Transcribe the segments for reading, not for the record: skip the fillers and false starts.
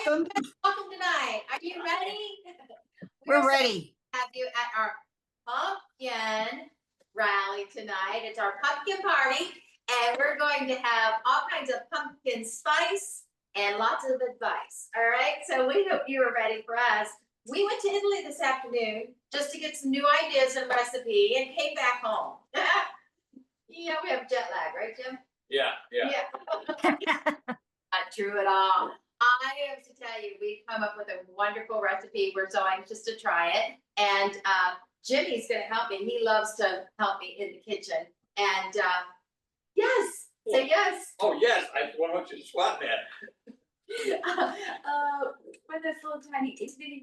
welcome tonight. Are you ready? We're ready. Have you at our pumpkin rally tonight. It's our pumpkin party, and we're going to have all kinds of pumpkin spice and lots of advice. All right, so we hope you are ready for us. We went to Italy this afternoon just to get some new ideas and recipe and came back home. Yeah, we have jet lag, right, Jim? Yeah. Not true at all. I have to tell you, we've come up with a wonderful recipe. We're so anxious to try it. And Jimmy's going to help me. He loves to help me in the kitchen. And yes, say yes. Oh, yes, I want you to swap that. With this little tiny,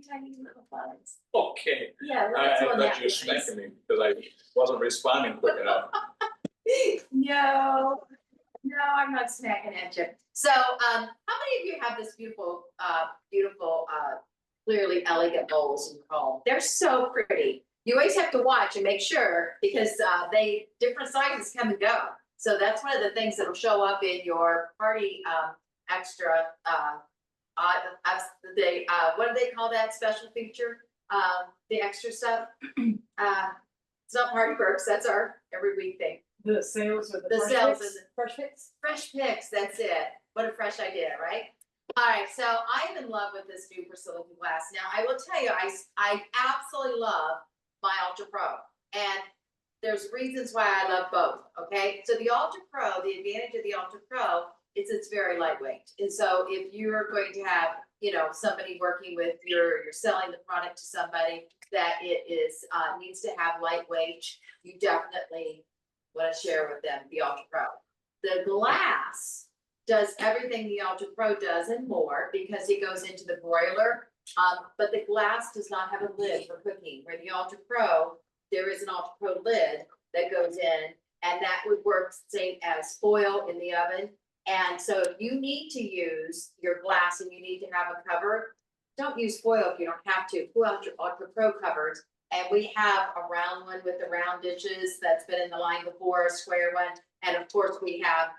tiny little bugs. Okay. Yeah, I let's thought you were smacking me because I wasn't responding quick enough. No, I'm not smacking at you. So, how many of you have this beautiful, clearly elegant bowls in your home? They're so pretty. You always have to watch and make sure because they different sizes come and go. So that's one of the things that will show up in your party extra. What do they call that special feature? The extra stuff. It's not party perks. That's our every week thing. The sales or the sales picks? and Fresh picks? fresh picks. That's it. What a fresh idea, right? All right. So I'm in love with this new porcelain glass. Now I will tell you, I absolutely love my Ultra Pro, and there's reasons why I love both. Okay. So the Ultra Pro, the advantage of the Ultra Pro is it's very lightweight, and so if you're going to have somebody working with you're selling the product to somebody that it is needs to have lightweight, you definitely want to share with them the Ultra Pro. The glass does everything the Ultra Pro does and more because it goes into the broiler, but the glass does not have a lid for cooking. Where the Ultra Pro, there is an Ultra Pro lid that goes in, and that would work same as foil in the oven. And so if you need to use your glass and you need to have a cover, don't use foil if you don't have to. Pull out your Ultra Pro covers. And we have a round one with the round dishes that's been in the line before, a square one. And of course we have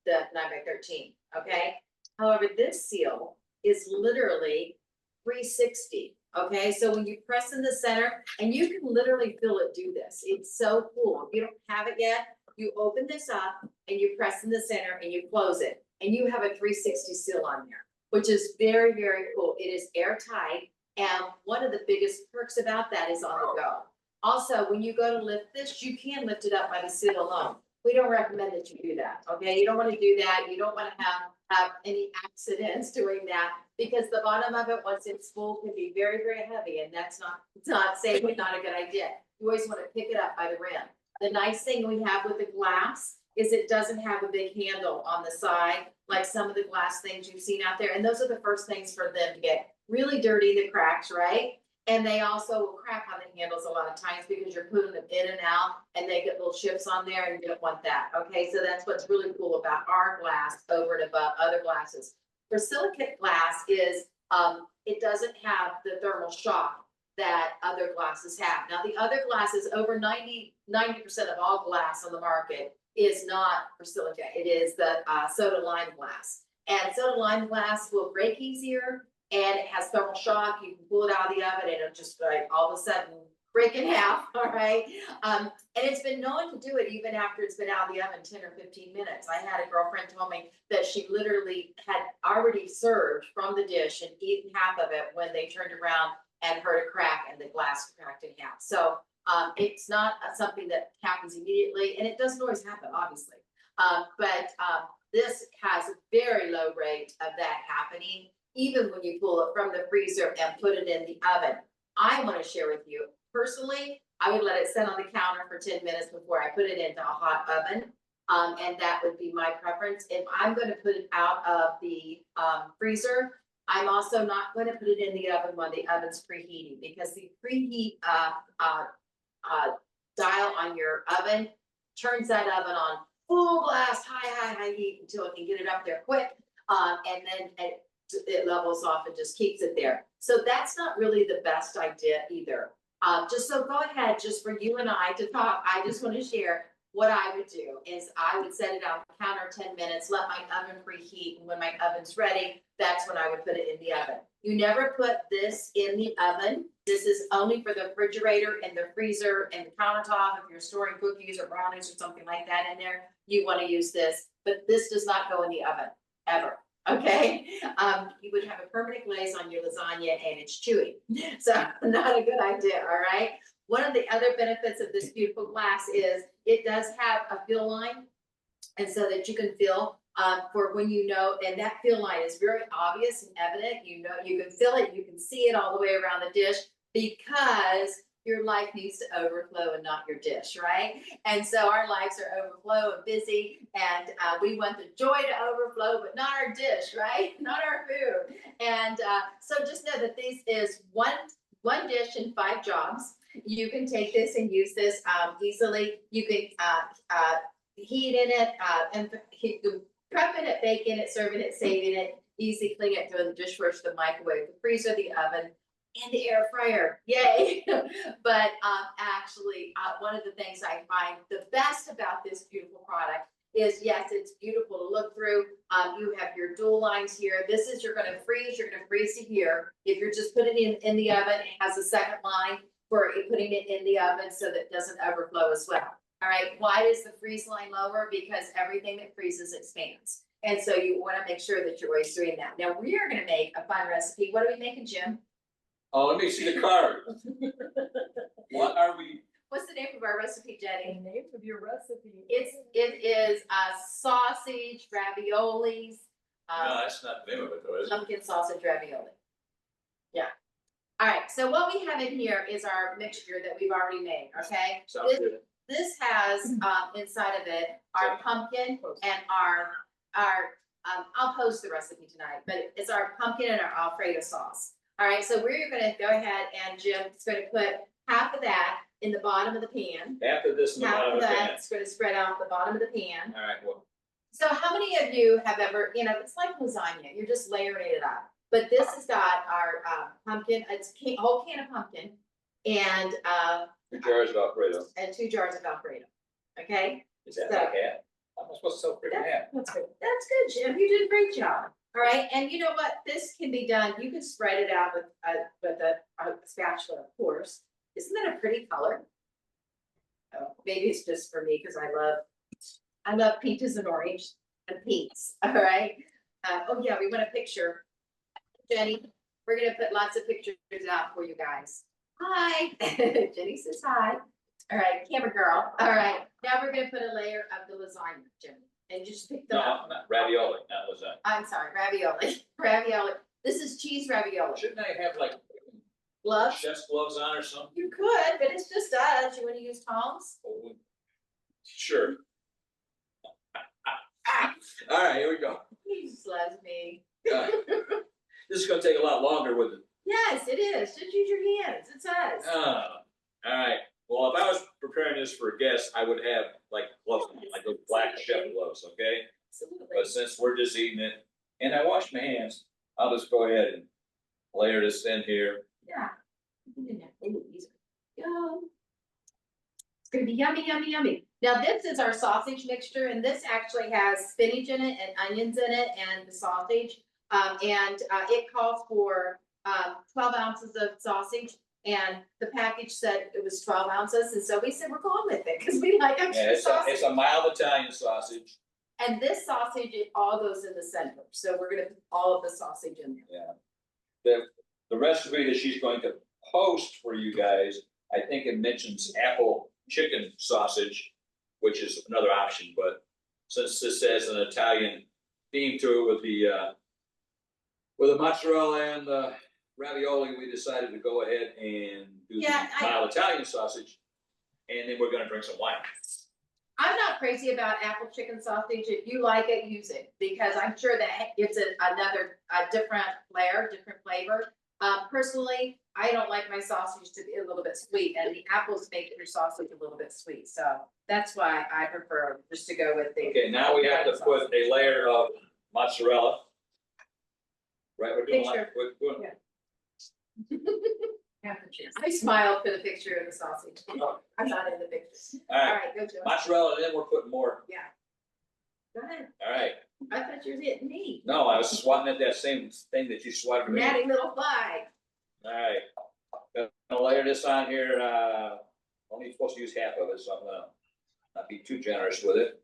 the 9x13, okay? However, this seal is literally 360, okay? So when you press in the center, and you can literally feel it do this. It's so cool. If you don't have it yet, you open this up and you press in the center and you close it. And you have a 360 seal on there, which is very, very cool. It is airtight. And one of the biggest perks about that is on the go. Also, when you go to lift this, you can lift it up by the seal alone. We don't recommend that you do that, okay? You don't want to do that. You don't want to have any accidents doing that because the bottom of it, once it's full, can be very, very heavy, and it's not safe and not a good idea. You always want to pick it up by the rim. The nice thing we have with the glass is it doesn't have a big handle on the side like some of the glass things you've seen out there, and those are the first things for them to get really dirty, the cracks, right? And they also will crack on the handles a lot of times because you're putting them in and out and they get little chips on there and you don't want that. Okay, so that's what's really cool about our glass over and above other glasses. For silicate glass is it doesn't have the thermal shock that other glasses have. Now the other glasses, over 90% of all glass on the market is not for silicate. It is the soda lime glass. And soda lime glass will break easier. And it has thermal shock. You can pull it out of the oven and it'll just like all of a sudden break in half, all right? And it's been known to do it even after it's been out of the oven 10 or 15 minutes. I had a girlfriend tell me that she literally had already served from the dish and eaten half of it when they turned around and heard a crack and the glass cracked in half. So it's not something that happens immediately, and it doesn't always happen, obviously. But this has a very low rate of that happening, even when you pull it from the freezer and put it in the oven. I want to share with you, personally, I would let it sit on the counter for 10 minutes before I put it into a hot oven. And that would be my preference. If I'm going to put it out of the freezer, I'm also not going to put it in the oven when the oven's preheating, because the preheat dial on your oven turns that oven on full blast, high heat until it can get it up there quick. And then it levels off and just keeps it there. So that's not really the best idea either. Just so go ahead, just for you and I to talk, I just want to share what I would do is I would set it on the counter 10 minutes, let my oven preheat, and when my oven's ready, that's when I would put it in the oven. You never put this in the oven. This is only for the refrigerator and the freezer and the countertop. If you're storing cookies or brownies or something like that in there, you want to use this, but this does not go in the oven, ever. Okay, you would have a permanent glaze on your lasagna and it's chewy. So not a good idea, all right? One of the other benefits of this beautiful glass is it does have a fill line, and so that you can fill for when you know, and that fill line is very obvious and evident. You know, you can fill it, you can see it all the way around the dish because your life needs to overflow and not your dish, right? And so our lives are overflow and busy, and we want the joy to overflow, but not our dish, right? Not our food. And so just know that this is one dish in 5 jobs. You can take this and use this easily. You can heat in it and prep it, bake in it, serving it, saving it, easy clean it, throw in the dishwasher, the microwave, the freezer, the oven, and the air fryer. Yay! But actually, one of the things I find the best about this beautiful product is, yes, it's beautiful to look through. You have your dual lines here. This is, you're going to freeze to here. If you're just putting it in the oven, it has a second line for putting it in the oven so that it doesn't overflow as well. All right, why is the freeze line lower? Because everything that freezes expands. And so you want to make sure that you're always doing that. Now we are going to make a fun recipe. What are we making, Jim? Oh, let me see the card. What are we? What's the name of our recipe, Jenny? The name of your recipe. It is sausage raviolis. No, that's not the name of it though, is it? Pumpkin sausage ravioli. Yeah. All right. So what we have in here is our mixture that we've already made. Okay. Sounds good. This has inside of it our pumpkin and our I'll post the recipe tonight, but it's our pumpkin and our Alfredo sauce. All right. So we're going to go ahead and Jim's going to put half of that in the bottom of the pan. After this in the Half bottom of of the pan. that's going to spread out the bottom of the pan. All right, well, So how many of you have ever, it's like lasagna, you're just layering it up. But this has got our pumpkin, it's a whole can of pumpkin and 2 jars of Alfredo. 2 jars of Alfredo. Okay? Is that So- like half? I'm supposed to sell for half. That's good. That's good, Jim. You did a great job. All right. And you know what? This can be done. You can spread it out with a spatula, of course. Isn't that a pretty color? Oh, maybe it's just for me because I love peaches and orange and pinks. All right. Oh yeah, we want a picture. Jenny, we're gonna put lots of pictures out for you guys. Hi. Jenny says hi. All right, camera girl. All right. Now we're gonna put a layer of the lasagna, Jenny, and just pick them No, up. not ravioli, not lasagna. I'm sorry, ravioli. Ravioli. This is cheese ravioli. Shouldn't I have like Gloves? chef's gloves on or something? You could, but it's just us. You want to use tongs? Oh, sure. All right, here we go. He just loves me. This is gonna take a lot longer with it. Yes, it is. Just use your hands. It's us. All right. Well, if I was preparing this for a guest, I would have like gloves, like those black chef gloves, okay? Absolutely. But since we're just eating it, and I washed my hands, I'll just go ahead and layer this in here. Yeah. Ooh, these are yum. It's gonna be yummy, yummy, yummy. Now this is our sausage mixture, and this actually has spinach in it and onions in it and the sausage. It calls for 12 ounces of sausage, and the package said it was 12 ounces, and so we said we're going with it because we like Yeah, extra sausage. it's a mild Italian sausage. And this sausage, it all goes in the center, so we're gonna put all of the sausage in there. Yeah. The recipe that she's going to post for you guys, I think it mentions apple chicken sausage, which is another option, but since this has an Italian theme to it with the mozzarella and the ravioli, we decided to go ahead and do the mild Italian sausage, and then we're gonna drink some wine. I'm not crazy about apple chicken sausage. If you like it, use it, because I'm sure that it's a different layer, different flavor. Personally, I don't like my sausage to be a little bit sweet, and the apples make your sausage a little bit sweet, so that's why I prefer just to go with the. Okay, now we have to put a layer of mozzarella. Right, we're doing like, Picture. we're doing. Yeah. I smiled for the picture of the sausage. Oh. I'm not in the picture. All All right, right, go Joe. mozzarella, and then we're putting more. Yeah. Go ahead. All right. I thought you were hitting me. No, I was swatting at that same thing that you swatted me. Natty little flag. All right. Gonna layer this on here, only supposed to use half of it, so I'm gonna not be too generous with it.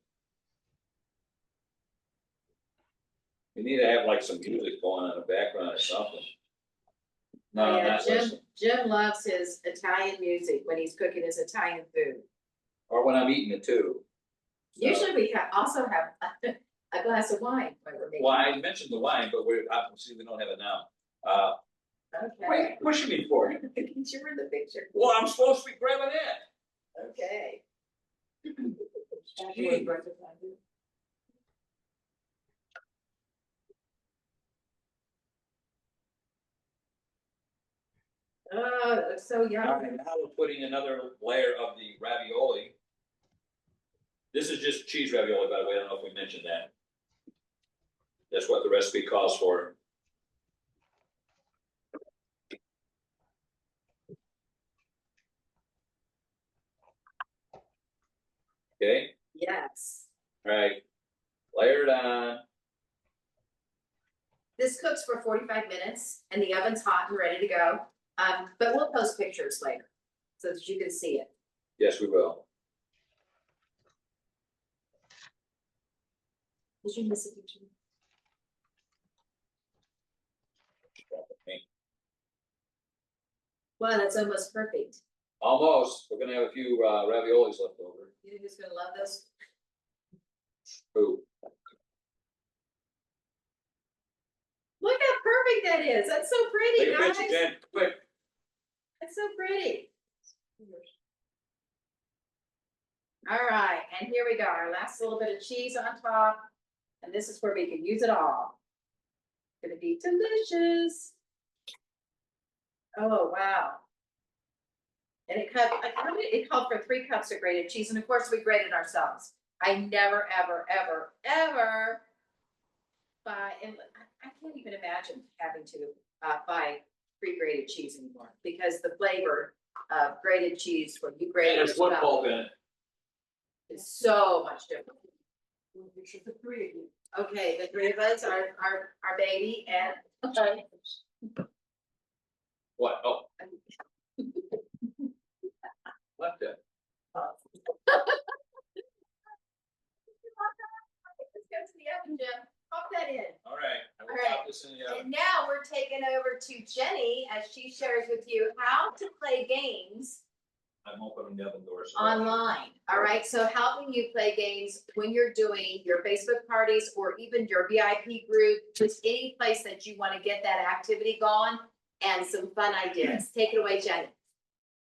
We need to have like some music going on in the background or something. No, Yeah, not this, Jim loves his Italian music when he's cooking his Italian food. or when I'm eating it too. So- Usually we also have a glass of wine when we're making. Well, I mentioned the wine, but we're, obviously, we don't have it now. Okay. Wait, pushing me for you. You're in the picture. Well, I'm supposed to be grabbing that. Okay. Gee. Oh, it looks so All yummy. right, now we're putting another layer of the ravioli. This is just cheese ravioli, by the way, I don't know if we mentioned that. That's what the recipe calls for. Okay, Yes. all right, layer it on. This cooks for 45 minutes and the oven's hot and ready to go. But we'll post pictures later so that you can see it. Yes, we will. Did you miss a picture? Wow, that's almost perfect. Almost, we're gonna have a few raviolis left over. You think who's gonna love this? Ooh, Look how perfect that is. That's so pretty, take a guys. picture, Jen, quick. That's so pretty. All right, and here we go. Our last little bit of cheese on top. And this is where we can use it all. Gonna be delicious. Oh, wow. And it called for 3 cups of grated cheese, and of course, we grated ourselves. I never, ever, ever, ever buy, and I can't even imagine having to buy pre-grated cheese anymore, because the flavor of grated cheese when you grate And it there's wood pulp in it. is so much different. Okay, the 3 of us, our baby, and What, oh. What the? Let's go to the oven, Jim. Pop that in. All right, I will All right. pop this in the oven. And now we're taking over to Jenny as she shares with you how to play games I'm opening the oven door. so- online. All right, so helping you play games when you're doing your Facebook parties or even your VIP group, just any place that you want to get that activity going and some fun ideas. Take it away, Jenny.